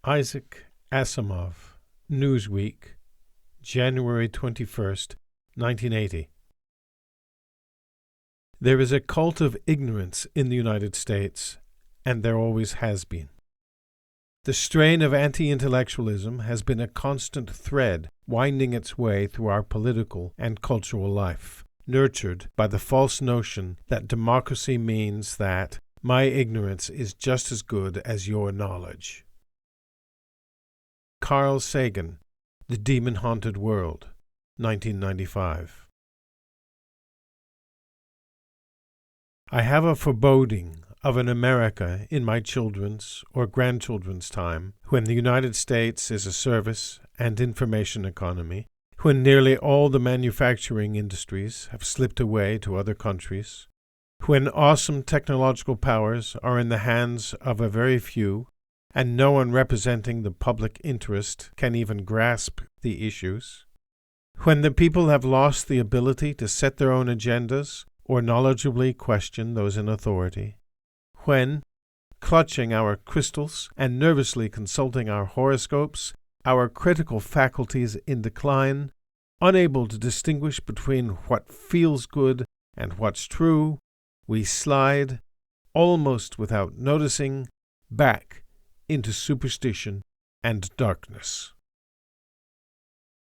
Isaac Asimov, Newsweek, January 21st, 1980. There is a cult of ignorance in the United States, and there always has been. The strain of anti-intellectualism has been a constant thread winding its way through our political and cultural life, nurtured by the false notion that democracy means that my ignorance is just as good as your knowledge. Carl Sagan, The Demon-Haunted World, 1995. I have a foreboding of an America in my children's or grandchildren's time, when the United States is a service and information economy, when nearly all the manufacturing industries have slipped away to other countries, when awesome technological powers are in the hands of a very few, and no one representing the public interest can even grasp the issues, when the people have lost the ability to set their own agendas or knowledgeably question those in authority, when, clutching our crystals and nervously consulting our horoscopes, our critical faculties in decline, unable to distinguish between what feels good and what's true, we slide, almost without noticing, back into superstition and darkness.